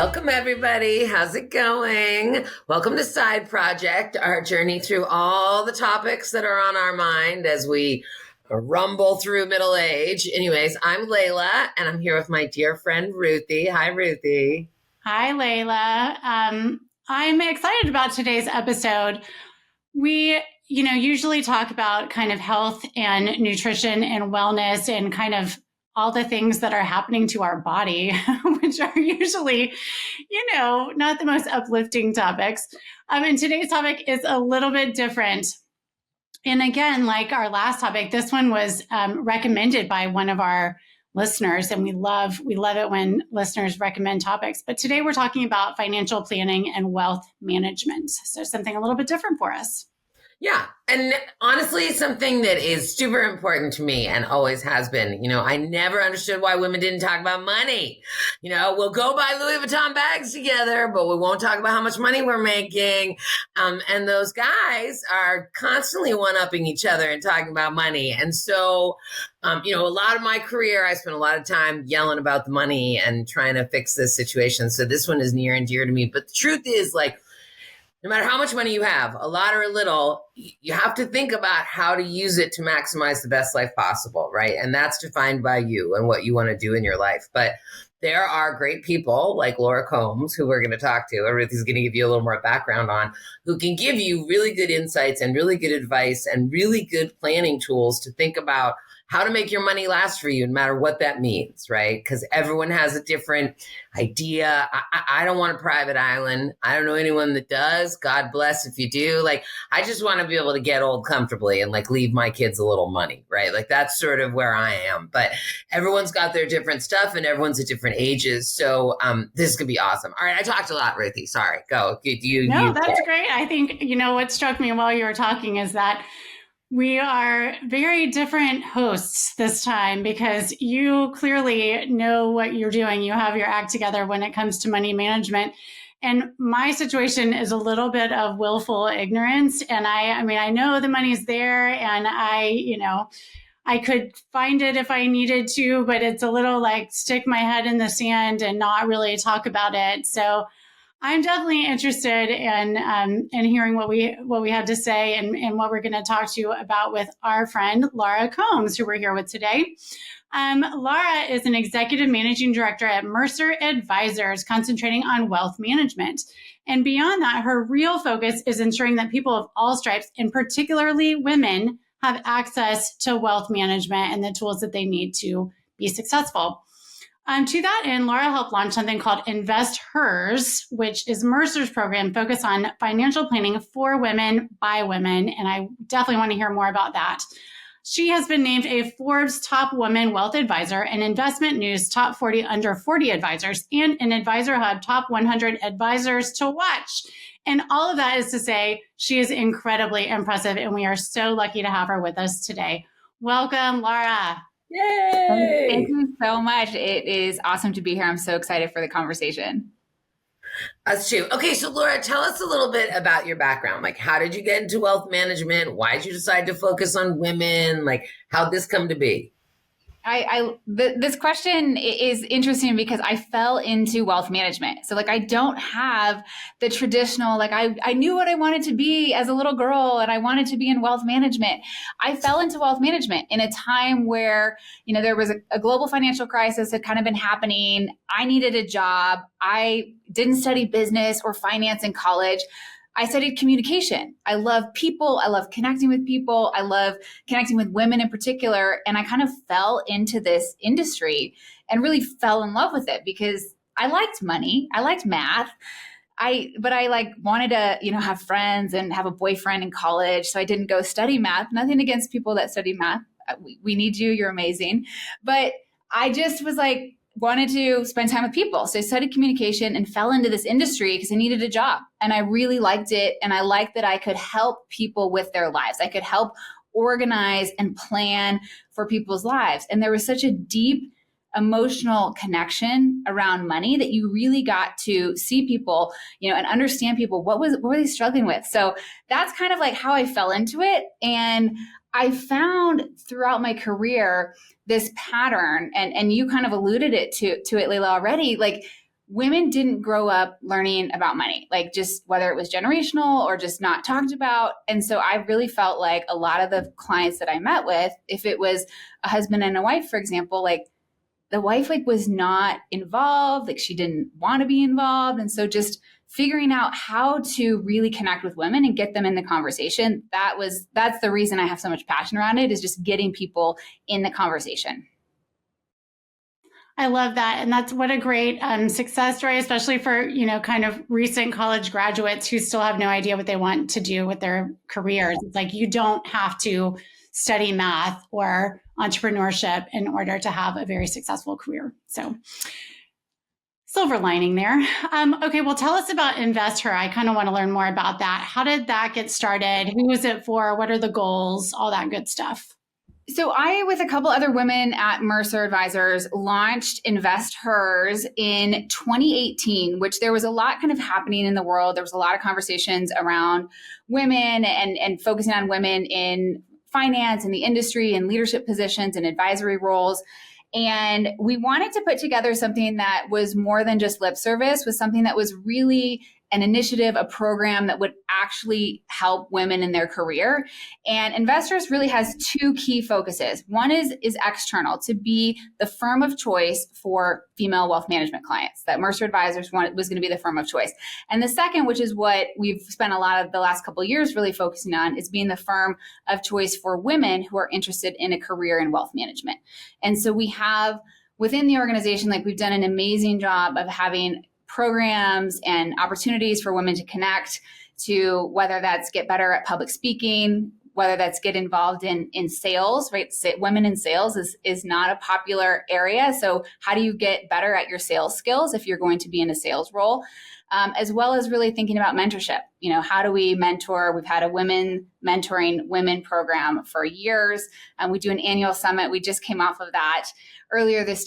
Welcome, everybody. How's it going? Welcome to Side Project, our journey through all the topics that are on our mind as we rumble through middle age. Anyways, I'm Layla, and I'm here with my dear friend, Ruthie. Hi, Ruthie. Hi, Layla. I'm excited about today's episode. We, usually talk about kind of health and nutrition and wellness and kind of all the things that are happening to our body, which are usually, not the most uplifting topics. And today's topic is a little bit different. And again, like our last topic, this one was recommended by one of our listeners, and we love it when listeners recommend topics. But today we're talking about financial planning and wealth management. So something a little bit different for us. Yeah. And honestly, something that is super important to me and always has been. I never understood why women didn't talk about money. We'll go buy Louis Vuitton bags together, but we won't talk about how much money we're making. And those guys are constantly one-upping each other and talking about money. And so, a lot of my career, I spent a lot of time yelling about the money and trying to fix this situation. So this one is near and dear to me. But the truth is, no matter how much money you have, a lot or a little, you have to think about how to use it to maximize the best life possible, right? And that's defined by you and what you want to do in your life. But there are great people like Laura Combs, who we're going to talk to, or Ruthie's going to give you a little more background on, who can give you really good insights and really good advice and really good planning tools to think about how to make your money last for you, no matter what that means, right? Because everyone has a different idea. I don't want a private island. I don't know anyone that does. God bless if you do. I just want to be able to get old comfortably and leave my kids a little money, right? That's sort of where I am. But everyone's got their different stuff and everyone's at different ages. So this is going to be awesome. All right, I talked a lot, Ruthie. Sorry. Go. That's great. I think, what struck me while you were talking is that we are very different hosts this time because you clearly know what you're doing. You have your act together when it comes to money management. And my situation is a little bit of willful ignorance. And I know the money's there and I could find it if I needed to, but it's a little stick my head in the sand and not really talk about it. So I'm definitely interested in hearing what we had to say and what we're going to talk to you about with our friend Laura Combs, who we're here with today. Laura is an executive managing director at Mercer Advisors, concentrating on wealth management. And beyond that, her real focus is ensuring that people of all stripes, and particularly women, have access to wealth management and the tools that they need to be successful. To that end, Laura helped launch something called Invest Hers, which is Mercer's program focused on financial planning for women by women. And I definitely want to hear more about that. She has been named a Forbes Top Woman Wealth Advisor, an Investment News Top 40 Under 40 Advisors, and an Advisor Hub Top 100 Advisors to Watch. And all of that is to say she is incredibly impressive, and we are so lucky to have her with us today. Welcome, Laura. Yay! Thank you so much. It is awesome to be here. I'm so excited for the conversation. Us too. Okay, so Laura, tell us a little bit about your background. How did you get into wealth management? Why did you decide to focus on women? How'd this come to be? This question is interesting because I fell into wealth management. So I don't have the traditional, I knew what I wanted to be as a little girl and I wanted to be in wealth management. I fell into wealth management in a time where, there was a global financial crisis had kind of been happening. I needed a job. I didn't study business or finance in college. I studied communication. I love people. I love connecting with people. I love connecting with women in particular. And I kind of fell into this industry and really fell in love with it because I liked money. I liked math. But I wanted to, have friends and have a boyfriend in college. So I didn't go study math. Nothing against people that study math. We need you. You're amazing. But I just was wanted to spend time with people. So I studied communication and fell into this industry because I needed a job. And I really liked it. And I liked that I could help people with their lives. I could help organize and plan for people's lives. And there was such a deep emotional connection around money that you really got to see people, and understand people. What were they struggling with? So that's kind of how I fell into it. And I found throughout my career this pattern, and you kind of alluded to it, Layla, already. women didn't grow up learning about money, like just whether it was generational or just not talked about. And so I really felt like a lot of the clients that I met with, if it was a husband and a wife, for example, like the wife like was not involved, like she didn't want to be involved. And so just figuring out how to really connect with women and get them in the conversation, that's the reason I have so much passion around it, is just getting people in the conversation. I love that. And that's what a great success story, especially for, kind of recent college graduates who still have no idea what they want to do with their careers. It's like, you don't have to study math or entrepreneurship in order to have a very successful career. So silver lining there. Okay, well, tell us about Invest Her. I kind of want to learn more about that. How did that get started? Who is it for? What are the goals? All that good stuff. So I, with a couple other women at Mercer Advisors, launched Invest Hers in 2018, which there was a lot kind of happening in the world. There was a lot of conversations around women and focusing on women in finance and the industry and leadership positions and advisory roles. And we wanted to put together something that was more than just lip service, was something that was really an initiative, a program that would actually help women in their career. And Invest Hers really has two key focuses. One is external, to be the firm of choice for female wealth management clients, that Mercer Advisors was going to be the firm of choice. And the second, which is what we've spent a lot of the last couple of years really focusing on, is being the firm of choice for women who are interested in a career in wealth management. And so we have within the organization, like we've done an amazing job of having programs and opportunities for women to connect to, whether that's get better at public speaking, whether that's get involved in sales, right? Women in sales is not a popular area. So how do you get better at your sales skills if you're going to be in a sales role? As well as really thinking about mentorship. How do we mentor? We've had a women mentoring women program for years. We do an annual summit. We just came off of that earlier this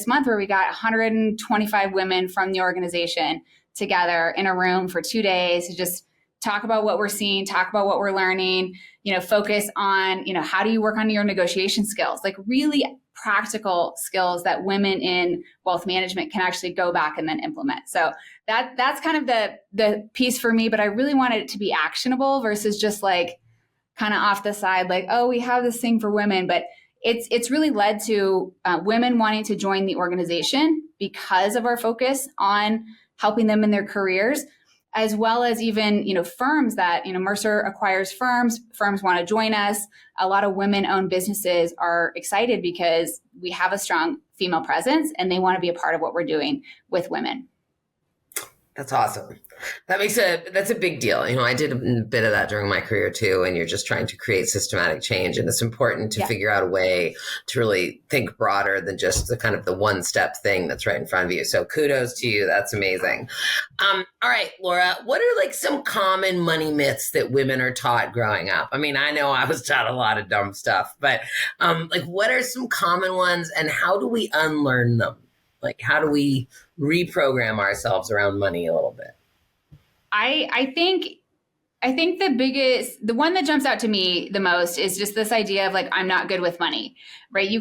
month, where we got 125 women from the organization together in a room for 2 days to just talk about what we're seeing, talk about what we're learning, focus on, how do you work on your negotiation skills, like really practical skills that women in wealth management can actually go back and then implement. So that's kind of the piece for me, but I really wanted it to be actionable versus just like kind of off the side, like, oh, we have this thing for women, but it's really led to women wanting to join the organization because of our focus on helping them in their careers, as well as even, firms that, Mercer acquires firms want to join us. A lot of women-owned businesses are excited because we have a strong female presence and they want to be a part of what we're doing with women. That's awesome. That's a big deal. I did a bit of that during my career too. And you're just trying to create systematic change. And it's important to figure out a way to really think broader than just the kind of the one step thing that's right in front of you. So kudos to you. That's amazing. All right, Laura, what are like some common money myths that women are taught growing up? I mean, I know I was taught a lot of dumb stuff, but like what are some common ones and how do we unlearn them? Like, how do we reprogram ourselves around money a little bit? I think the one that jumps out to me the most is just this idea of like, I'm not good with money, right? You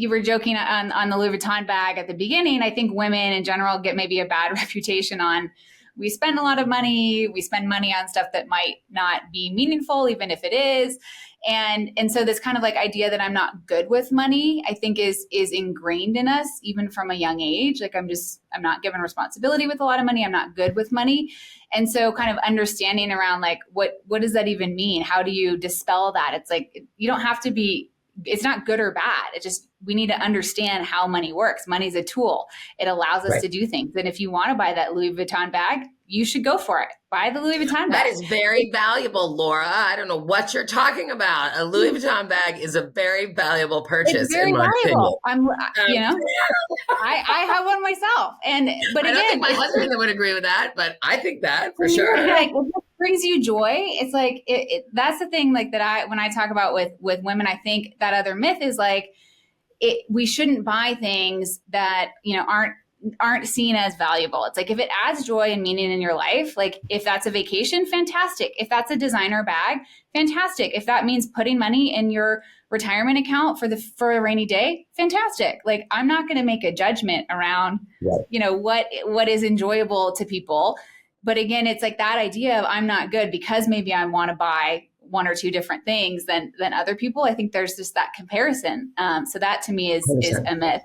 were joking on the Louis Vuitton bag at the beginning. I think women in general get maybe a bad reputation on, we spend a lot of money. We spend money on stuff that might not be meaningful, even if it is. And so this kind of like idea that I'm not good with money, I think is ingrained in us, even from a young age. Like I'm not given responsibility with a lot of money. I'm not good with money. And so kind of understanding around like, what does that even mean? How do you dispel that? It's like, you don't have to be, it's not good or bad. It just, we need to understand how money works. Money's a tool. It allows us to do things. And if you want to buy that Louis Vuitton bag, you should go for it. Buy the Louis Vuitton bag. That is very valuable, Laura. I don't know what you're talking about. A Louis Vuitton bag is a very valuable purchase. It's very valuable. I have one myself. But I don't think my husband would agree with that, but I think that for sure. Like, if it brings you joy, it's like, that's the thing like that when I talk about with women, I think that other myth is like, we shouldn't buy things that, aren't seen as valuable. It's like, if it adds joy and meaning in your life, like if that's a vacation, fantastic. If that's a designer bag, fantastic. If that means putting money in your retirement account for a rainy day, fantastic. Like, I'm not going to make a judgment around, what is enjoyable to people. But again, it's like that idea of I'm not good because maybe I want to buy one or two different things than other people. I think there's just that comparison. So that to me is a myth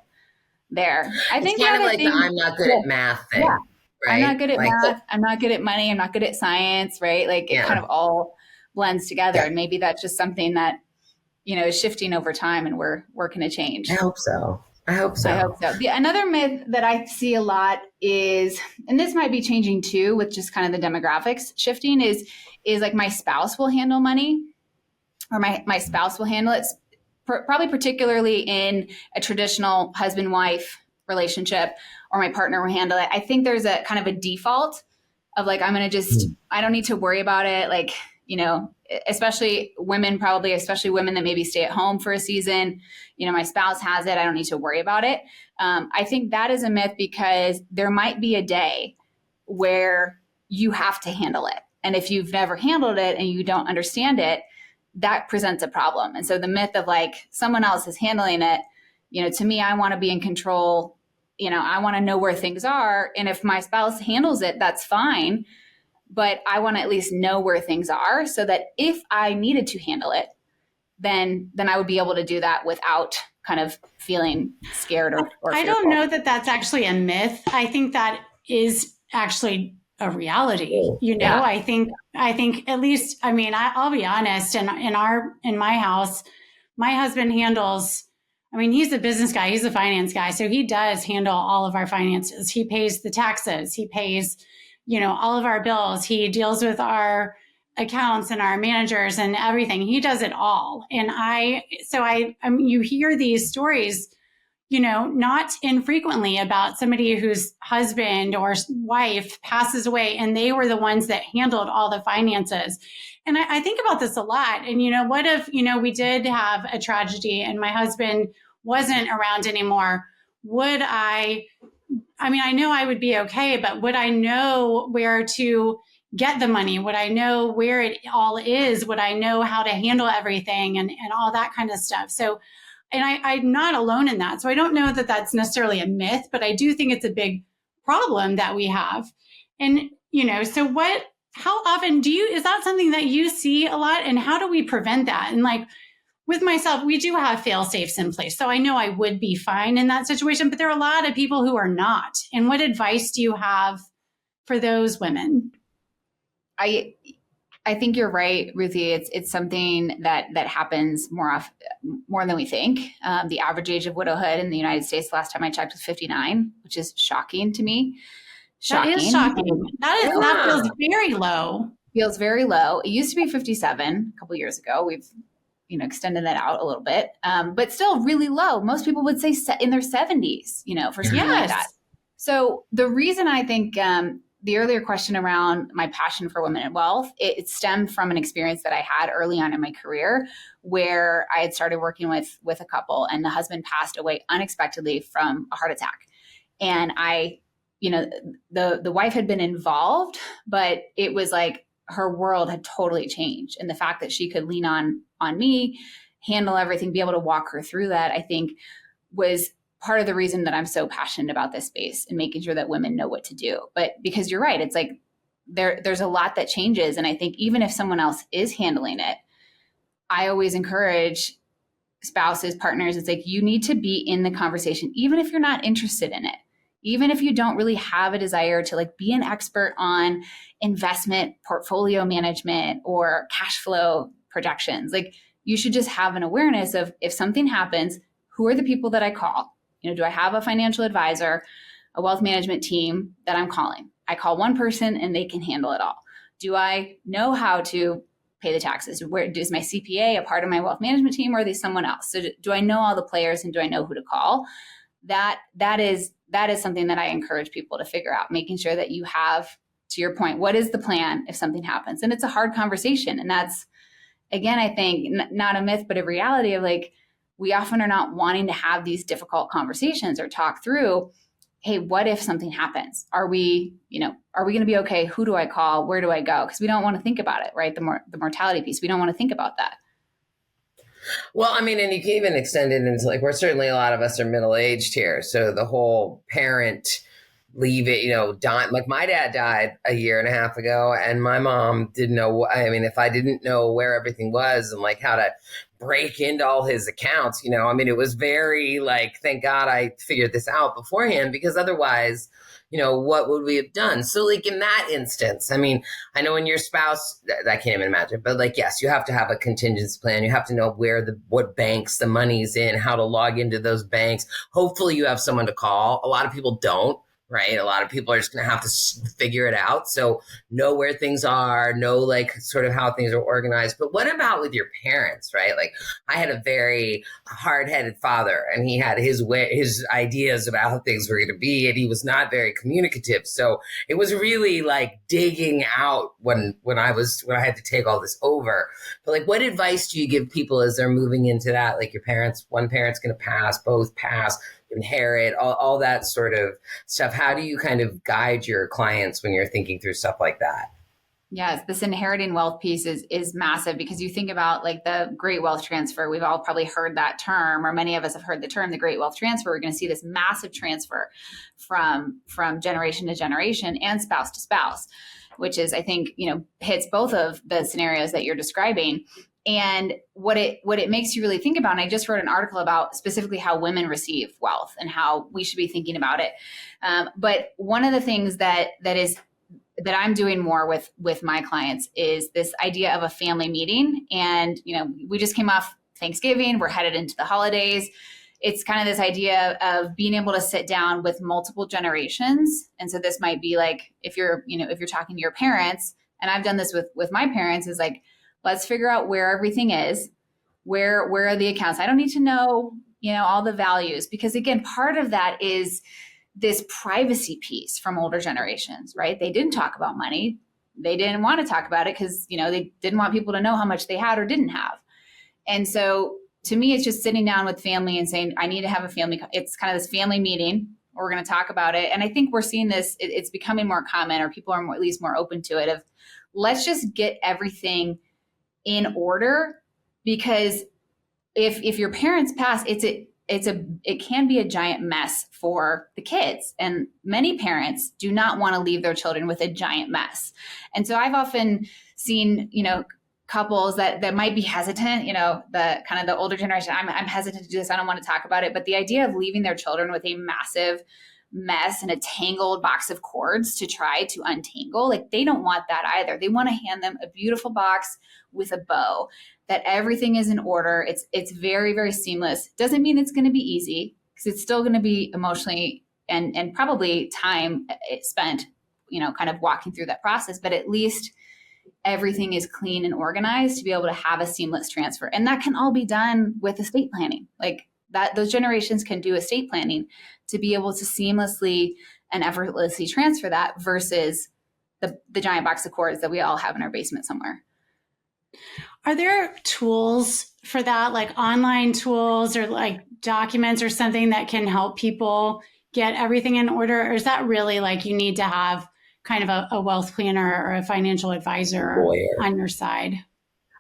there. I think it's kind of like the I'm not good at math thing. Yeah. Right? I'm not good at math. I'm not good at money. I'm not good at science, right? Like it kind of all blends together. And maybe that's just something that, is shifting over time and we're working to change. I hope so. Another myth that I see a lot is, and this might be changing too with just kind of the demographics shifting, is like my spouse will handle money, or my spouse will handle it, probably particularly in a traditional husband-wife relationship, or my partner will handle it. I think there's a kind of a default of like, I'm going to just, I don't need to worry about it. Like, especially women that maybe stay at home for a season, my spouse has it, I don't need to worry about it. I think that is a myth because there might be a day where you have to handle it. And if you've never handled it and you don't understand it, that presents a problem. And so the myth of like someone else is handling it, to me, I want to be in control. I want to know where things are. And if my spouse handles it, that's fine. But I want to at least know where things are so that if I needed to handle it, then I would be able to do that without kind of feeling scared or I don't know that that's actually a myth. I think that is actually a reality. I think at least, I'll be honest, in my house, my husband handles, he's a business guy, he's a finance guy. So he does handle all of our finances. He pays the taxes, he pays, all of our bills. He deals with our accounts and our managers and everything. He does it all. And you hear these stories, not infrequently about somebody whose husband or wife passes away and they were the ones that handled all the finances. And I think about this a lot. And, what if, we did have a tragedy and my husband wasn't around anymore? Would I know I would be okay, but would I know where to get the money? Would I know where it all is? Would I know how to handle everything and all that kind of stuff? So, and I'm not alone in that. So I don't know that that's necessarily a myth, but I do think it's a big problem that we have. And, so how often is that something that you see a lot? And how do we prevent that? And like, with myself, we do have fail safes in place. So I know I would be fine in that situation, but there are a lot of people who are not. And what advice do you have for those women? I think you're right, Ruthie. It's something that happens more than we think. The average age of widowhood in the United States, last time I checked, was 59, which is shocking to me. That is shocking. That feels very low. Feels very low. It used to be 57 a couple of years ago. We've extended that out a little bit, but still really low. Most people would say in their 70s, for something like that. So the reason I think the earlier question around my passion for women and wealth, it stemmed from an experience that I had early on in my career where I had started working with a couple and the husband passed away unexpectedly from a heart attack. And the wife had been involved, but it was like her world had totally changed. And the fact that she could lean on me, handle everything, be able to walk her through that, I think was part of the reason that I'm so passionate about this space and making sure that women know what to do. But because you're right, it's like there's a lot that changes. And I think even if someone else is handling it, I always encourage spouses, partners, it's like you need to be in the conversation, even if you're not interested in it. Even if you don't really have a desire to like be an expert on investment, portfolio management, or cash flow projections, like you should just have an awareness of if something happens, who are the people that I call? Do I have a financial advisor, a wealth management team that I'm calling? I call one person and they can handle it all. Do I know how to pay the taxes? Is my CPA a part of my wealth management team, or are they someone else? So do I know all the players and do I know who to call? That is something that I encourage people to figure out, making sure that you have, to your point, what is the plan if something happens? And it's a hard conversation. And that's, again, I think not a myth, but a reality of like, we often are not wanting to have these difficult conversations or talk through, hey, what if something happens? Are we going to be okay? Who do I call? Where do I go? Because we don't want to think about it, right? The mortality piece, we don't want to think about that. Well, I mean, and you can even extend it into like, we're certainly, a lot of us are middle aged here. So the whole parent leave it, like my dad died a year and a half ago, and my mom didn't know. I mean, if I didn't know where everything was and like how to break into all his accounts, I mean, it was very like, thank God I figured this out beforehand, because otherwise, what would we have done? So like in that instance, I mean, I know when your spouse, I can't even imagine, but like, yes, you have to have a contingency plan. You have to know what banks the money's in, how to log into those banks. Hopefully you have someone to call. A lot of people don't. Right. A lot of people are just going to have to figure it out. So know where things are, know like sort of how things are organized. But what about with your parents, right? Like I had a very hard-headed father, and he had his ideas about how things were going to be, and he was not very communicative. So it was really like digging out when I had to take all this over. But like, what advice do you give people as they're moving into that? Like one parent's going to pass, both pass, inherit, all that sort of stuff. How do you kind of guide your clients when you're thinking through stuff like that? Yes, this inheriting wealth piece is massive, because you think about like the great wealth transfer. We've all probably heard that term, or many of us have heard the term, the great wealth transfer. We're going to see this massive transfer from generation to generation and spouse to spouse, which is, I think, hits both of the scenarios that you're describing. And what it makes you really think about, and I just wrote an article about specifically how women receive wealth and how we should be thinking about it. But one of the things that I'm doing more with my clients is this idea of a family meeting. And, we just came off Thanksgiving, we're headed into the holidays. It's kind of this idea of being able to sit down with multiple generations. And so this might be like, if you're talking to your parents, and I've done this with my parents, is like, let's figure out where everything is, where are the accounts. I don't need to know, all the values, because again, part of that is this privacy piece from older generations, right? They didn't talk about money. They didn't want to talk about it because, they didn't want people to know how much they had or didn't have. And so to me, it's just sitting down with family and saying, I need to have a family. It's kind of this family meeting. We're going to talk about it. And I think we're seeing this, it's becoming more common, or people are at least more open to it, of let's just get everything in order. Because if your parents pass, it can be a giant mess for the kids. And many parents do not want to leave their children with a giant mess. And so I've often seen, couples that might be hesitant, the kind of the older generation, I'm hesitant to do this. I don't want to talk about it. But the idea of leaving their children with a massive mess and a tangled box of cords to try to untangle, like they don't want that either. They want to hand them a beautiful box with a bow, that everything is in order. It's very, very seamless. Doesn't mean it's going to be easy, because it's still going to be emotionally and probably time spent, kind of walking through that process, but at least everything is clean and organized to be able to have a seamless transfer. And that can all be done with estate planning. Like that, those generations can do estate planning to be able to seamlessly and effortlessly transfer that, versus the giant box of cords that we all have in our basement somewhere. Are there tools for that, like online tools or like documents or something that can help people get everything in order? Or is that really like you need to have kind of a wealth planner or a financial advisor on your side?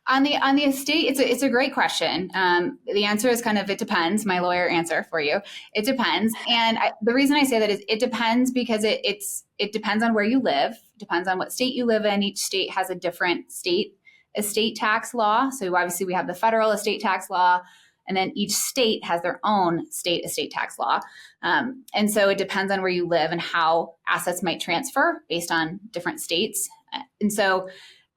On the estate, it's a great question. The answer is kind of, it depends. My lawyer answer for you. It depends. And the reason I say that is it depends because it depends on where you live, depends on what state you live in. Each state has a different state estate tax law. So obviously we have the federal estate tax law, and then each state has their own state estate tax law. And so it depends on where you live and how assets might transfer based on different states. And so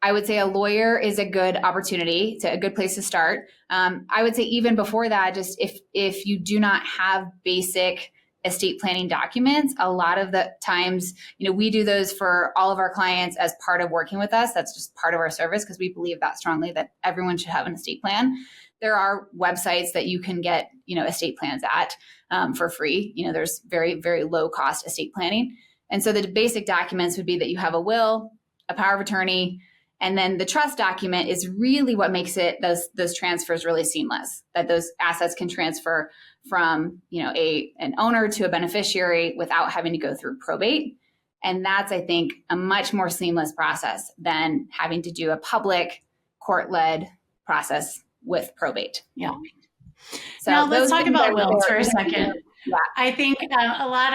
I would say a lawyer is a good opportunity, a good place to start. I would say even before that, just if you do not have basic estate planning documents, a lot of the times, we do those for all of our clients as part of working with us. That's just part of our service, because we believe that strongly that everyone should have an estate plan. There are websites that you can get, estate plans at for free. There's very, very low cost estate planning. And so the basic documents would be that you have a will, a power of attorney, and then the trust document is really what makes it those transfers really seamless, that those assets can transfer from, an owner to a beneficiary without having to go through probate. And that's, I think, a much more seamless process than having to do a public court-led process with probate. Yeah. So now let's talk things about wills for a second. Yeah. I think a lot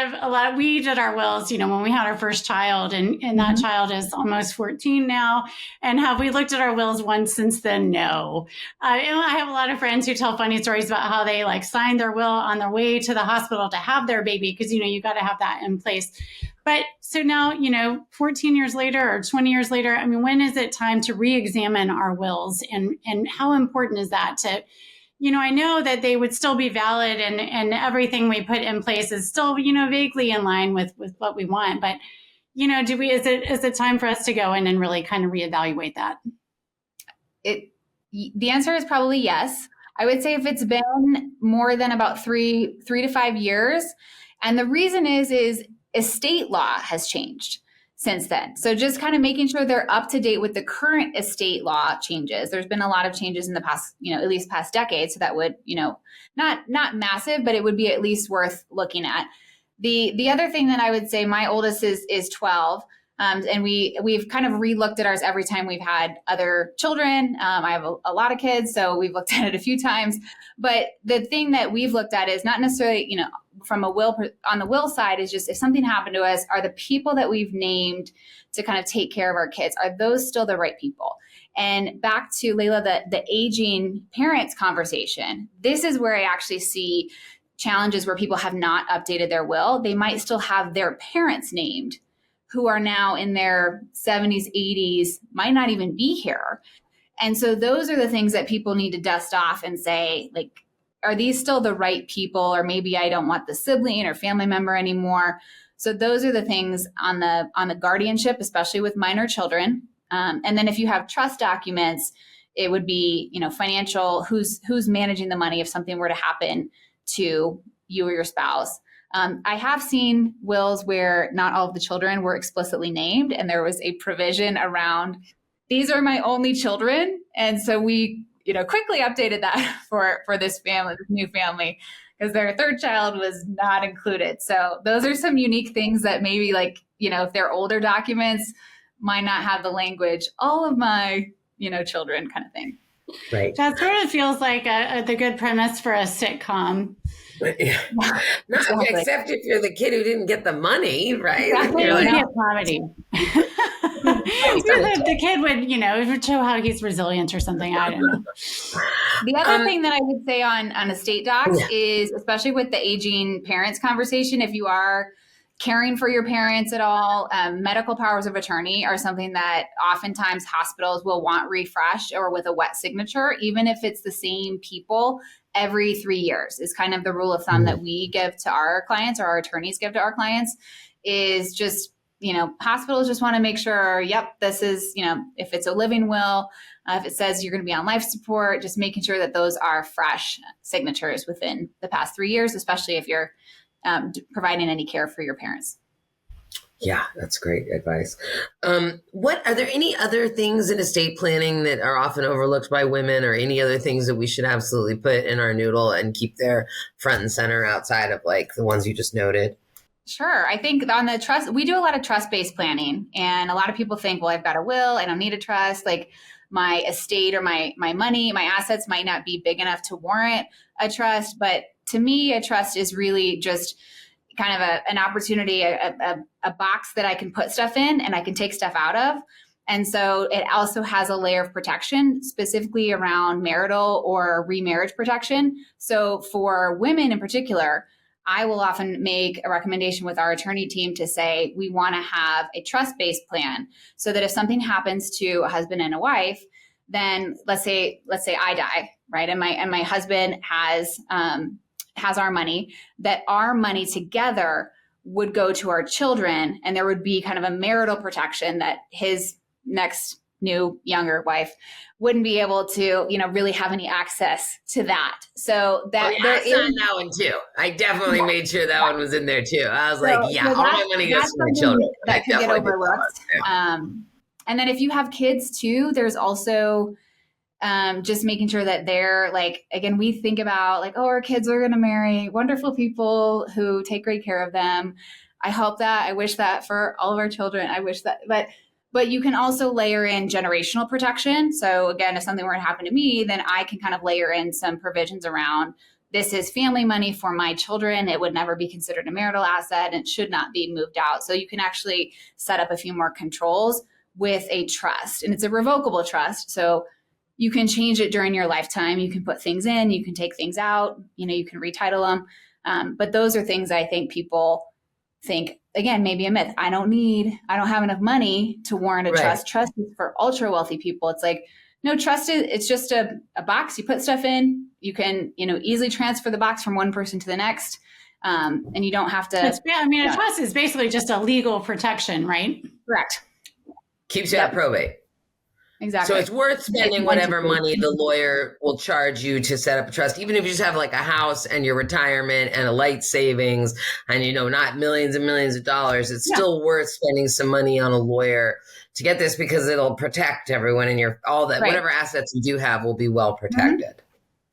of we did our wills, when we had our first child, and that child is almost 14 now. And have we looked at our wills once since then? No. And I have a lot of friends who tell funny stories about how they like signed their will on their way to the hospital to have their baby, because you got to have that in place. But so now, 14 years later or 20 years later, I mean, when is it time to re-examine our wills, and how important is that to, I know that they would still be valid, and everything we put in place is still, vaguely in line with what we want. But, is it time for us to go in and really kind of reevaluate that? The answer is probably yes. I would say if it's been more than about 3 to 5 years, and the reason is estate law has changed since then. So just kind of making sure they're up to date with the current estate law changes. There's been a lot of changes in the past, at least past decade. So that would, not massive, but it would be at least worth looking at. The other thing that I would say, my oldest is 12. And we've kind of relooked at ours every time we've had other children. I have a lot of kids, so we've looked at it a few times. But the thing that we've looked at is not necessarily, from a will, on the will side, is just if something happened to us, are the people that we've named to kind of take care of our kids, are those still the right people? And back to Layla, the aging parents conversation, this is where I actually see challenges where people have not updated their will. They might still have their parents named, who are now in their 70s, 80s, might not even be here. And so those are the things that people need to dust off and say, like, are these still the right people? Or maybe I don't want the sibling or family member anymore. So those are the things on the guardianship, especially with minor children. And then if you have trust documents, it would be, financial, who's managing the money if something were to happen to you or your spouse. I have seen wills where not all of the children were explicitly named, and there was a provision around, these are my only children. And so we, quickly updated that for this family, this new family, because their third child was not included. So those are some unique things that maybe, like, if they're older documents, might not have the language, all of my, children kind of thing. Right. That sort of feels like the good premise for a sitcom. Yeah. No, Exactly. except if you're the kid who didn't get the money, right? Exactly. You're like, Maybe a comedy. the kid would, it would show how he's resilient or something. I don't know. The other thing that I would say on estate docs is, especially with the aging parents conversation, if you are caring for your parents at all, medical powers of attorney are something that oftentimes hospitals will want refreshed or with a wet signature, even if it's the same people every 3 years, is kind of the rule of thumb that we give to our clients, or our attorneys give to our clients, is just, hospitals just want to make sure, this is, if it's a living will, if it says you're going to be on life support, just making sure that those are fresh signatures within the past 3 years, especially if you're providing any care for your parents. Yeah, that's great advice. What are there any other things in estate planning that are often overlooked by women, or any other things that we should absolutely put in our noodle and keep there front and center outside of like the ones you just noted? Sure. I think on the trust, we do a lot of trust-based planning, and a lot of people think, well, I've got a will, I don't need a trust. Like, my estate or my money, my assets might not be big enough to warrant a trust. But to me, a trust is really just kind of an opportunity, a box that I can put stuff in and I can take stuff out of. And so it also has a layer of protection specifically around marital or remarriage protection. So for women in particular, I will often make a recommendation with our attorney team to say, we want to have a trust-based plan so that if something happens to a husband and a wife, then let's say I die, right? And my husband has our money, that our money together would go to our children, and there would be kind of a marital protection that his next new younger wife wouldn't be able to, really have any access to that. So that I signed that one too. I definitely made sure that one was in there too. I was like, all my money goes to my children. That can get overlooked. And then if you have kids too, there's also just making sure that they're like, again, we think about like, our kids are going to marry wonderful people who take great care of them. I hope that. I wish that for all of our children. I wish that, but But you can also layer in generational protection. So again, if something were to happen to me, then I can kind of layer in some provisions around this is family money for my children. It would never be considered a marital asset and should not be moved out. So you can actually set up a few more controls with a trust. And it's a revocable trust. So you can change it during your lifetime. You can put things in, you can take things out, you can retitle them. But those are things I think people think, again, maybe a myth. I don't have enough money to warrant a trust. Trust is for ultra wealthy people. It's like, no, trust is, it's just a box you put stuff in. You can, easily transfer the box from one person to the next. And you don't have to. A trust is basically just a legal protection, right? Correct. Keeps you at probate. Exactly. So it's worth spending whatever money the lawyer will charge you to set up a trust, even if you just have like a house and your retirement and a light savings and, not millions and millions of dollars. It's still worth spending some money on a lawyer to get this because it'll protect everyone and whatever assets you do have will be well protected. Mm-hmm.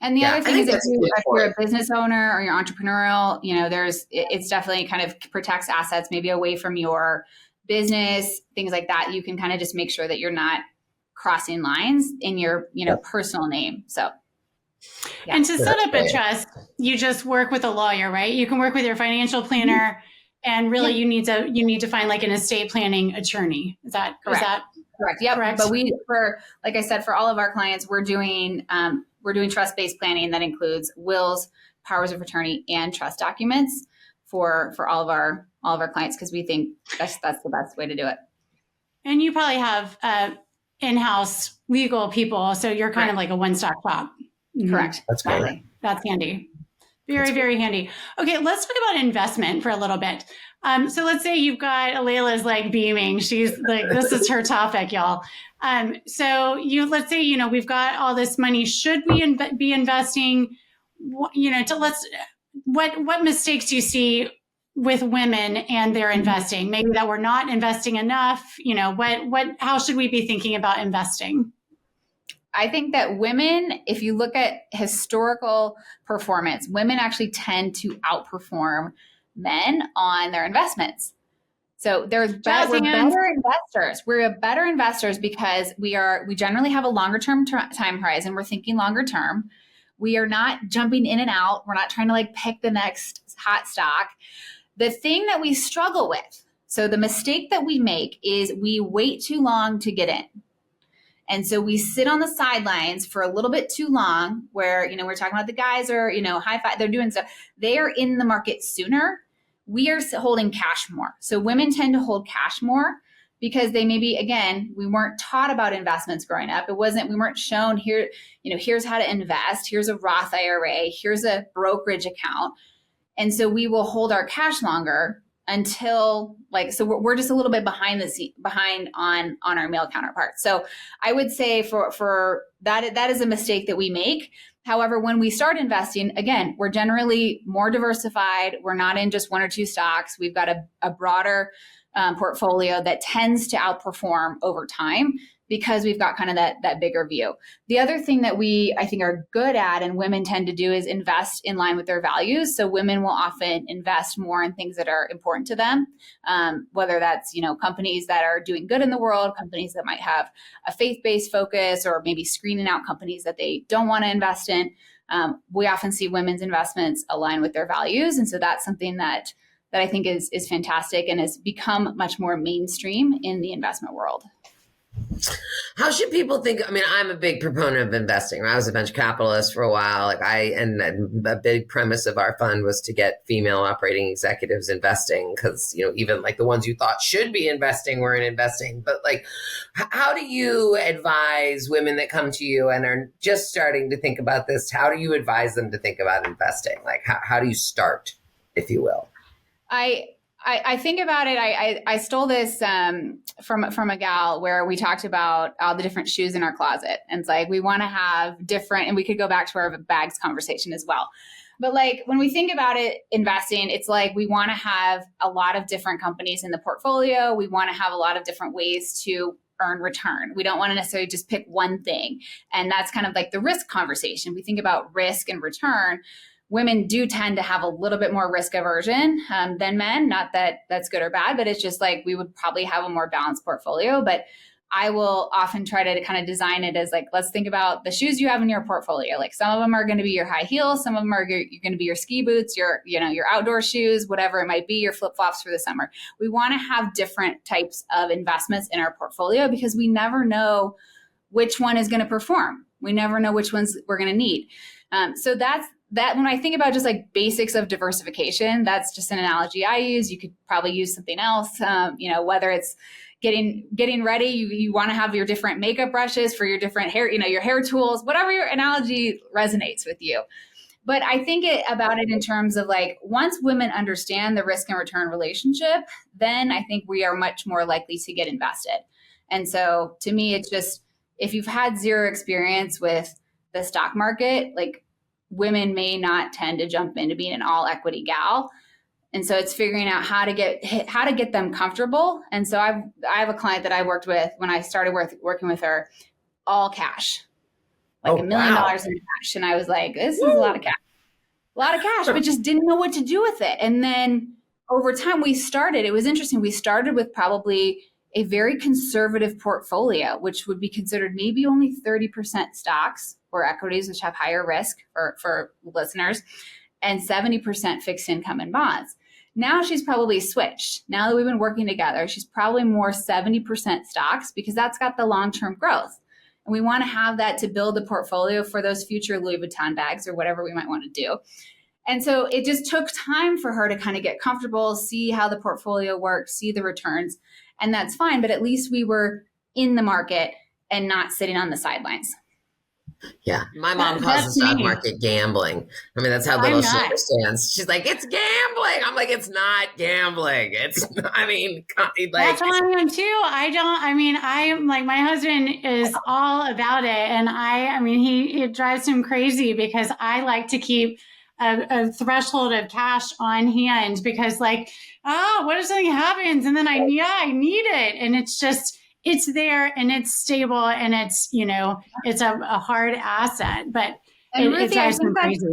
And the other thing is if you're a business owner or you're entrepreneurial, it's definitely kind of protects assets maybe away from your business, things like that. You can kind of just make sure that you're not crossing lines in your, personal name. So, and to set up a trust, you just work with a lawyer, right? You can work with your financial planner, and really you need to find like an estate planning attorney. Is that correct? Correct. Yep. Correct. But like I said, for all of our clients, we're doing trust-based planning that includes wills, powers of attorney, and trust documents for all of our clients, because we think that's the best way to do it. And you probably have in-house legal people, so you're kind of like a one-stop shop. Correct. That's great. That's handy. Very handy. Okay, let's talk about investment for a little bit. So let's say you've got Alayla's like beaming. She's like, this is her topic, y'all. So let's say, we've got all this money. Should we be investing? What mistakes do you see with women and their investing? Maybe that we're not investing enough. How should we be thinking about investing? I think that women, if you look at historical performance, women actually tend to outperform men on their investments. So we're better investors. We're better investors because we generally have a longer term time horizon. We're thinking longer term. We are not jumping in and out. We're not trying to like pick the next hot stock. The thing that we struggle with, so the mistake that we make is we wait too long to get in. And so we sit on the sidelines for a little bit too long where, we're talking about the guys are, high five, they're doing stuff. They are in the market sooner. We are holding cash more. So women tend to hold cash more because they maybe, again, we weren't taught about investments growing up. We weren't shown here, here's how to invest. Here's a Roth IRA. Here's a brokerage account. And so we will hold our cash longer until so we're just a little bit behind on our male counterparts. So I would say for that is a mistake that we make. However, when we start investing, again, we're generally more diversified. We're not in just one or two stocks. We've got a broader portfolio that tends to outperform over time because we've got kind of that bigger view. The other thing that I think are good at and women tend to do is invest in line with their values. So women will often invest more in things that are important to them, whether that's, companies that are doing good in the world, companies that might have a faith-based focus, or maybe screening out companies that they don't want to invest in. We often see women's investments align with their values. And so that's something that I think is fantastic and has become much more mainstream in the investment world. How should people think? I mean, I'm a big proponent of investing. I was a venture capitalist for a while. And a big premise of our fund was to get female operating executives investing because, even like the ones you thought should be investing weren't investing. But how do you advise women that come to you and are just starting to think about this? How do you advise them to think about investing? How do you start, if you will? I think about it. I stole this from a gal where we talked about all the different shoes in our closet. And it's like, we want to have different, and we could go back to our bags conversation as well. But when we think about it, investing, it's like we want to have a lot of different companies in the portfolio. We want to have a lot of different ways to earn return. We don't want to necessarily just pick one thing. And that's kind of like the risk conversation. We think about risk and return. women do tend to have a little bit more risk aversion than men. Not that that's good or bad, but it's just like we would probably have a more balanced portfolio. But I will often try to kind of design it as like, let's think about the shoes you have in your portfolio. Like some of them are going to be your high heels. Some of them are going to be your ski boots, your outdoor shoes, whatever it might be, your flip-flops for the summer. We want to have different types of investments in our portfolio because we never know which one is going to perform. We never know which ones we're going to need. So that's that. When I think about just like basics of diversification, that's just an analogy I use. You could probably use something else, whether it's getting ready, you want to have your different makeup brushes for your different hair, your hair tools, whatever your analogy resonates with you. But I think about it in terms of like, once women understand the risk and return relationship, then I think we are much more likely to get invested. And so to me, it's just, if you've had zero experience with the stock market, like women may not tend to jump into being an all equity gal. And so it's figuring out how to get them comfortable. And so I have a client that I worked with when I started working with her, all cash, like $1 million in cash. And I was like, this is a lot of cash, but just didn't know what to do with it. And then over time it was interesting. We started with probably a very conservative portfolio, which would be considered maybe only 30% stocks or equities, which have higher risk for listeners, and 70% fixed income and bonds. Now she's probably switched. Now that we've been working together, she's probably more 70% stocks because that's got the long-term growth. And we want to have that to build the portfolio for those future Louis Vuitton bags or whatever we might want to do. And so it just took time for her to kind of get comfortable, see how the portfolio works, see the returns, and that's fine. But at least we were in the market and not sitting on the sidelines. Yeah. My mom calls the stock market gambling. I mean, that's how little she understands. She's like, it's gambling. I'm like, it's not gambling. It's, I mean, like. That's how I am too. I'm like, my husband is all about it. And it drives him crazy because I like to keep a threshold of cash on hand because like, what if something happens? And then I need it. And it's just, it's there and it's stable and it's, it's a hard asset, but it drives me crazy.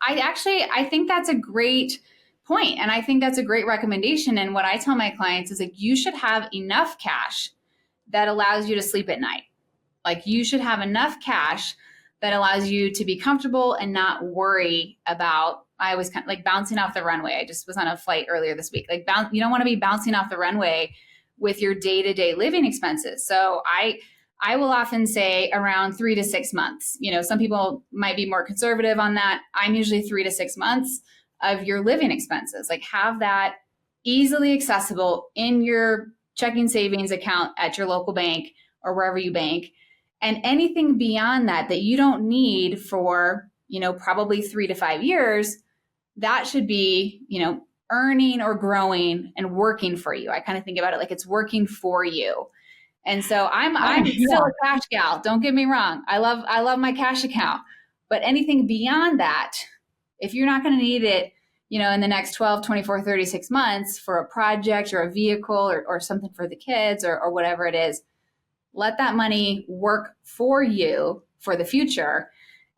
I think that's a great point. And I think that's a great recommendation. And what I tell my clients is like, you should have enough cash that allows you to sleep at night. Like you should have enough cash that allows you to be comfortable and not worry about, I was kind of like bouncing off the runway. I just was on a flight earlier this week. Like you don't want to be bouncing off the runway with your day-to-day living expenses. So I will often say around 3 to 6 months. Some people might be more conservative on that. I'm usually 3 to 6 months of your living expenses. Like have that easily accessible in your checking savings account at your local bank or wherever you bank. And anything beyond that you don't need for, probably 3 to 5 years, that should be, earning or growing and working for you. I kind of think about it like it's working for you. And so I'm still a cash gal. Don't get me wrong. I love my cash account, but anything beyond that, if you're not going to need it, in the next 12, 24, 36 months for a project or a vehicle or something for the kids or whatever it is, let that money work for you for the future.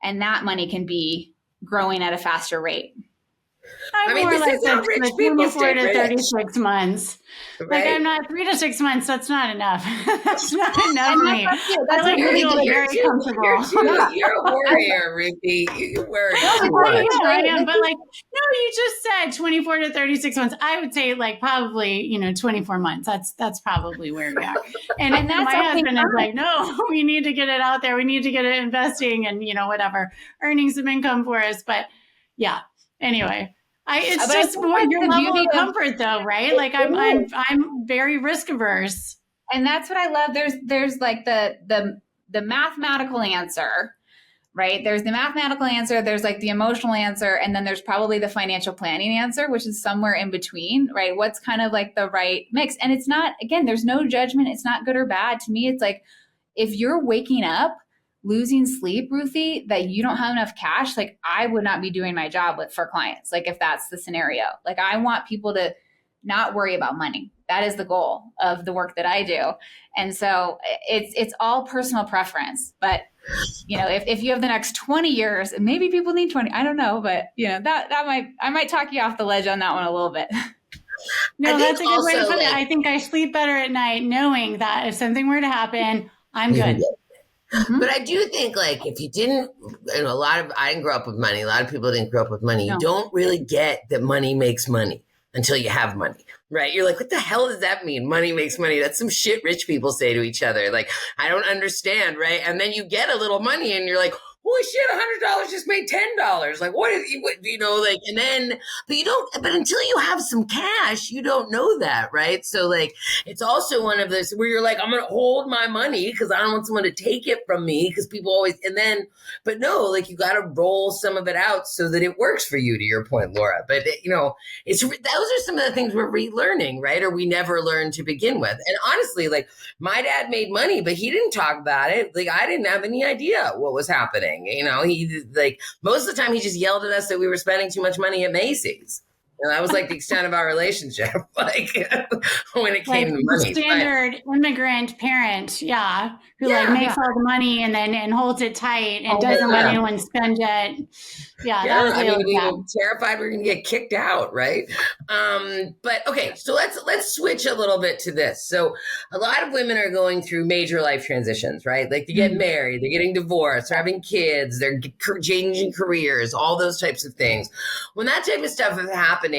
And that money can be growing at a faster rate. This is how rich people stay rich. 36 months. Right? Like I'm not 3 to 6 months. That's not enough. That's not enough for me. That's like feel very comfortable. You're a warrior, Ruthie. You worry. I am, but like, no, you just said 24 to 36 months. I would say like probably, 24 months. That's probably where we are. And that's my husband is like, no, we need to get it out there. We need to get it investing and, whatever, earning some income for us. But yeah, anyway. It's just more your level of comfort though, right? Like I'm very risk averse. And that's what I love. There's like the mathematical answer, right? There's the mathematical answer, there's like the emotional answer, and then there's probably the financial planning answer, which is somewhere in between, right? What's kind of like the right mix? And it's not, again, there's no judgment. It's not good or bad. To me, it's like if you're waking up losing sleep, Ruthie, that you don't have enough cash, like I would not be doing my job for clients. Like if that's the scenario, like I want people to not worry about money. that is the goal of the work that I do. And so it's all personal preference. But, if you have the next 20 years, and maybe people need 20, I don't know, but I might talk you off the ledge on that one a little bit. No, that's a good way to put it. I think I sleep better at night knowing that if something were to happen, I'm good. Mm-hmm. But I do think if you didn't, I didn't grow up with money. A lot of people didn't grow up with money. No. You don't really get that money makes money until you have money, right? You're like, what the hell does that mean? Money makes money. That's some shit rich people say to each other. I don't understand, right? And then you get a little money and you're like, holy shit, $100 just made $10. And then, but until you have some cash, you don't know that, right? So it's also one of those where you're like, I'm going to hold my money because I don't want someone to take it from me because people always, but no, you got to roll some of it out so that it works for you, to your point, Laura. But those are some of the things we're relearning, right? Or we never learned to begin with. And honestly, my dad made money, but he didn't talk about it. I didn't have any idea what was happening. He most of the time he just yelled at us that we were spending too much money at Macy's. And that was the extent of our relationship, when it came to money. Standard immigrant parent, who makes all the money and holds it tight and doesn't let anyone spend it. We were terrified we were going to get kicked out, right? But okay, so let's switch a little bit to this. So a lot of women are going through major life transitions, right? They get married, they're getting divorced, they're having kids, they're changing careers, all those types of things. When that type of stuff is happening,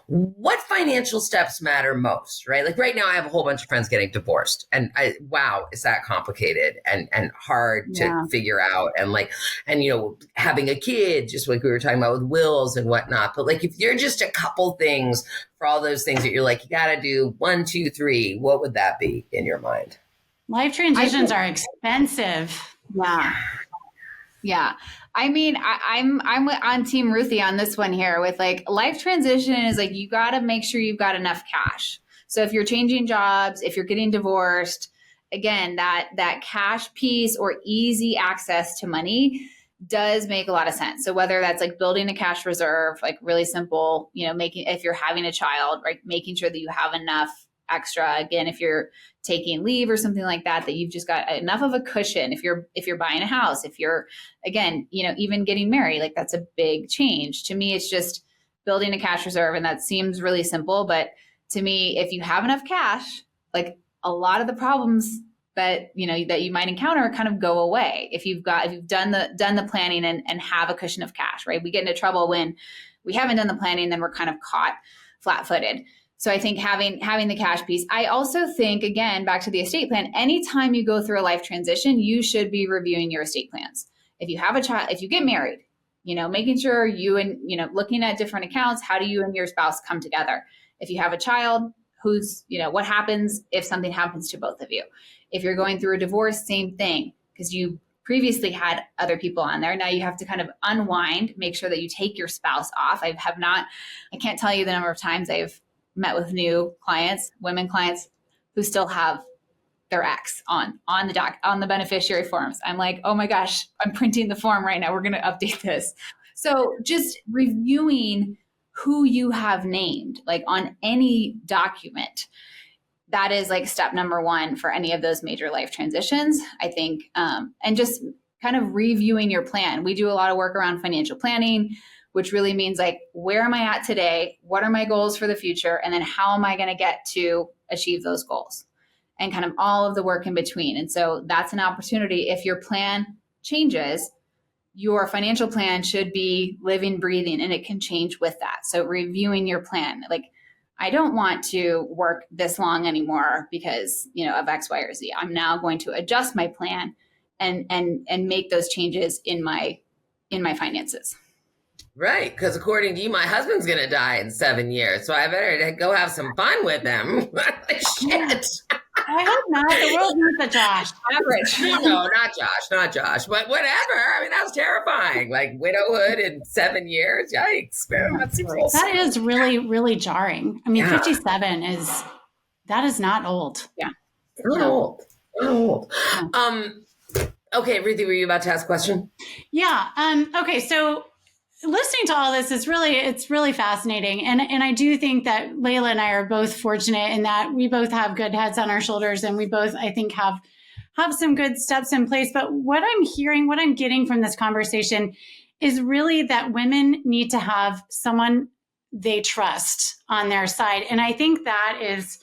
what financial steps matter most, right? Right now I have a whole bunch of friends getting divorced and is that complicated and hard to figure out. And having a kid, just like we were talking about with wills and whatnot. But if you're just a couple things for all those things that you're you got to do 1, 2, 3, what would that be in your mind? Life transitions are expensive. Yeah. I mean, I'm on Team Ruthie on this one here with life transition is you got to make sure you've got enough cash. So if you're changing jobs, if you're getting divorced, again, that cash piece or easy access to money does make a lot of sense. So whether that's building a cash reserve, really simple, if you're having a child, right, making sure that you have enough extra, again, if you're taking leave or something like that, that you've just got enough of a cushion. If you're buying a house, if you're, again, even getting married, that's a big change. To me, it's just building a cash reserve. And that seems really simple. But to me, if you have enough cash, a lot of the problems that, that you might encounter kind of go away. If you've done the planning and have a cushion of cash, right? We get into trouble when we haven't done the planning, then we're kind of caught flat-footed. So I think having the cash piece. I also think, again, back to the estate plan, anytime you go through a life transition, you should be reviewing your estate plans. If you have a child, if you get married, making sure you and, looking at different accounts, how do you and your spouse come together? If you have a child, what happens if something happens to both of you? If you're going through a divorce, same thing, because you previously had other people on there. Now you have to kind of unwind, make sure that you take your spouse off. I can't tell you the number of times I've met with new clients, women clients who still have their ex on the beneficiary forms. I'm like, oh my gosh, I'm printing the form right now. We're going to update this. So just reviewing who you have named, on any document, that is step number one for any of those major life transitions, I think. And just kind of reviewing your plan. We do a lot of work around financial planning, which really means where am I at today? What are my goals for the future? And then how am I going to get to achieve those goals? And kind of all of the work in between. And so that's an opportunity. If your plan changes, your financial plan should be living, breathing, and it can change with that. So reviewing your plan, I don't want to work this long anymore because, of X, Y, or Z. I'm now going to adjust my plan and make those changes in my finances. Right, because according to you, my husband's going to die in 7 years, so I better go have some fun with him. Shit. I hope not. The world needs a Josh. Average. No, not Josh. But whatever. I mean, that was terrifying. Widowhood in 7 years. Yikes. That is really, really jarring. I mean, 57 is not old. Yeah. Not old. Okay, Ruthie, were you about to ask a question? Yeah. Okay, so listening to all this, it's really fascinating. And I do think that Layla and I are both fortunate in that we both have good heads on our shoulders, and we both, I think, have some good steps in place. But what I'm hearing, what I'm getting from this conversation is really that women need to have someone they trust on their side. And I think that is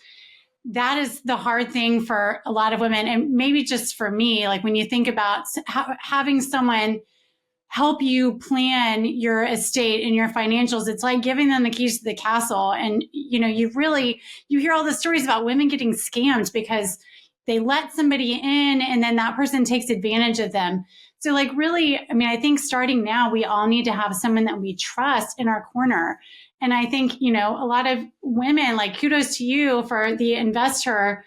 the hard thing for a lot of women, and maybe just for me. Like when you think about having someone help you plan your estate and your financials, it's like giving them the keys to the castle. And you hear all the stories about women getting scammed because they let somebody in and then that person takes advantage of them. So like really, I mean, I think starting now, we all need to have someone that we trust in our corner. And I think, a lot of women, like, kudos to you for the investor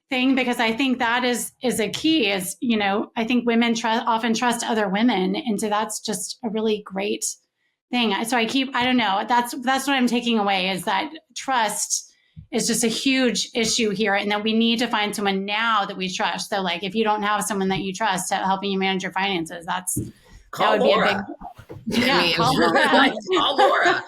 thing, because I think that is a key. Is, I think women often trust other women, and so that's just a really great thing. So I don't know, that's what I'm taking away, is that trust is just a huge issue here, and that we need to find someone now that we trust. So like, if you don't have someone that you trust helping you manage your finances, that would be a big. Yeah, call Laura.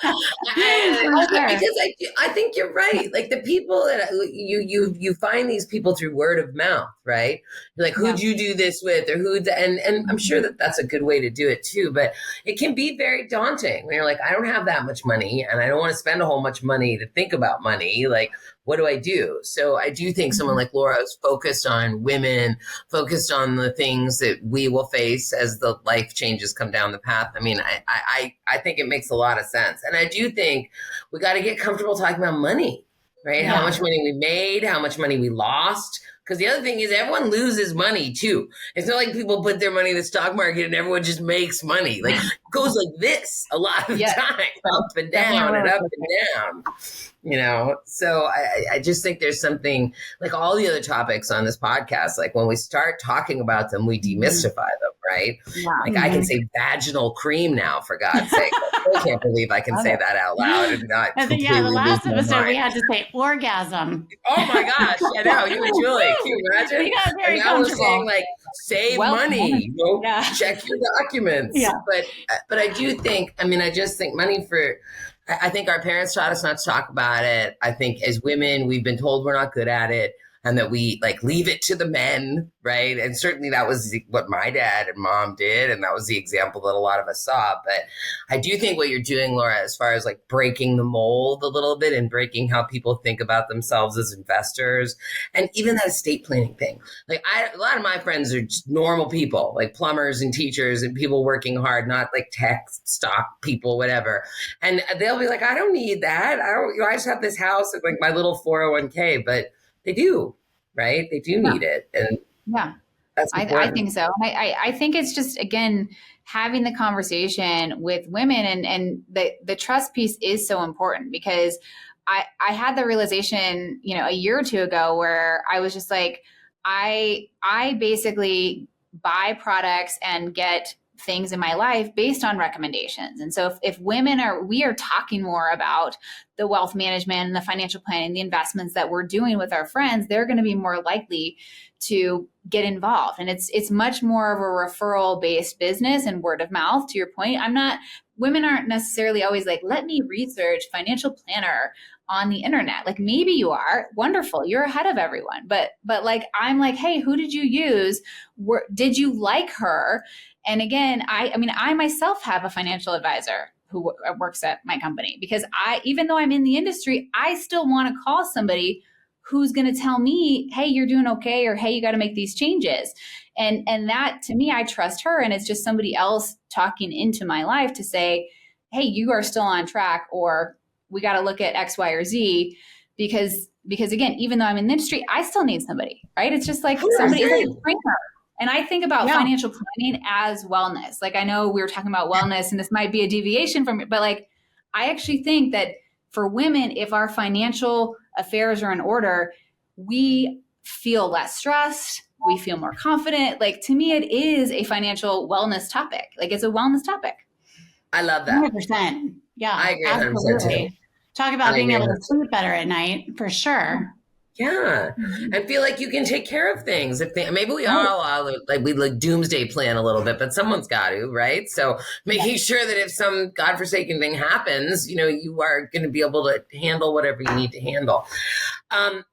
Because I think you're right. Like the people that you find these people through word of mouth, right? You're like, who'd you do this with, or and I'm sure that that's a good way to do it too. But it can be very daunting when you're like, I don't have that much money, and I don't want to spend a whole much money to think about money. Like, what do I do? So I do think someone like Laura is focused on women, focused on the things that we will face as the life changes come down the path. I mean, I think it makes a lot of sense. And I do think we got to get comfortable talking about money, right? Yeah. How much money we made, how much money we lost. Because the other thing is everyone loses money too. It's not like people put their money in the stock market and everyone just makes money. Like it goes like this a lot of the time, up and down and up and down. So I just think there's something like all the other topics on this podcast, like when we start talking about them, we demystify them, right? Yeah. Like I can say vaginal cream now, for God's sake. I can't believe I can say that out loud and not completely the last episode we had to say orgasm. Oh my gosh, I know, you and Julie, can you imagine? We got very and now we're comfortable. saying like save money, check your documents. Yeah. But I do think, I just think money I think our parents taught us not to talk about it. I think as women, we've been told we're not good at it, and that we like leave it to the men, right? And certainly that was what my dad and mom did, and that was the example that a lot of us saw. But I do think what you're doing, Laura, as far as like breaking the mold a little bit and breaking how people think about themselves as investors, and even that estate planning thing. Like a lot of my friends are just normal people, like plumbers and teachers and people working hard, not like tech stock people, whatever. And they'll be like, I don't need that. I just have this house with like my little 401k, but they do, right? They do need it. And that's important. I think so. I think it's just, again, having the conversation with women, and the trust piece is so important, because I had the realization, a year or two ago, where I was just like, I basically buy products and get things in my life based on recommendations. And so if women we are talking more about the wealth management and the financial planning, the investments that we're doing with our friends, they're going to be more likely to get involved. And it's much more of a referral based business and word of mouth. To your point, women aren't necessarily always like, let me research financial planner on the internet. Like maybe you are wonderful, you're ahead of everyone, but like, I'm like, hey, who did you use? Did you like her? And again, I myself have a financial advisor who works at my company, because even though I'm in the industry, I still want to call somebody who's going to tell me, hey, you're doing okay, or hey, you got to make these changes. And that, to me, I trust her. And it's just somebody else talking into my life to say, hey, you are still on track, or we got to look at X, Y, or Z, because again, even though I'm in the industry, I still need somebody, right? It's just like somebody is like a trainer. And I think about financial planning as wellness. Like I know we were talking about wellness, and this might be a deviation from it, but like I actually think that for women, if our financial affairs are in order, we feel less stressed, we feel more confident. Like to me, it is a financial wellness topic. Like it's a wellness topic. I love that. 100%. Yeah, I agree 100% absolutely. too. Talk about being able to sleep better at night, for sure. Yeah. And feel like you can take care of things. Maybe we all we like doomsday plan a little bit, but someone's got to, right? So making sure that if some godforsaken thing happens, you are going to be able to handle whatever you need to handle.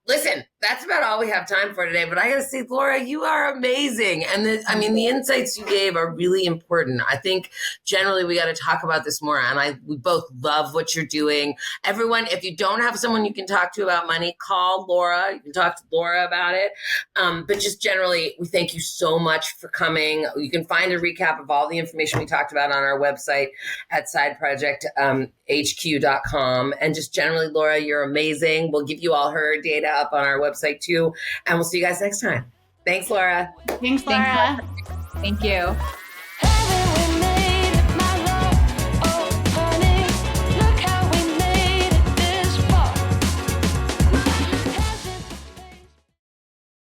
Listen, that's about all we have time for today, but I gotta say, Laura, you are amazing. And the insights you gave are really important. I think generally we got to talk about this more. And we both love what you're doing. Everyone, if you don't have someone you can talk to about money, call Laura. You can talk to Laura about it. But just generally, we thank you so much for coming. You can find a recap of all the information we talked about on our website at sideprojecthq.com. And just generally, Laura, you're amazing. We'll give you all her data up on our website too. And we'll see you guys next time. Thanks, Laura. Thanks, Laura. Thank you.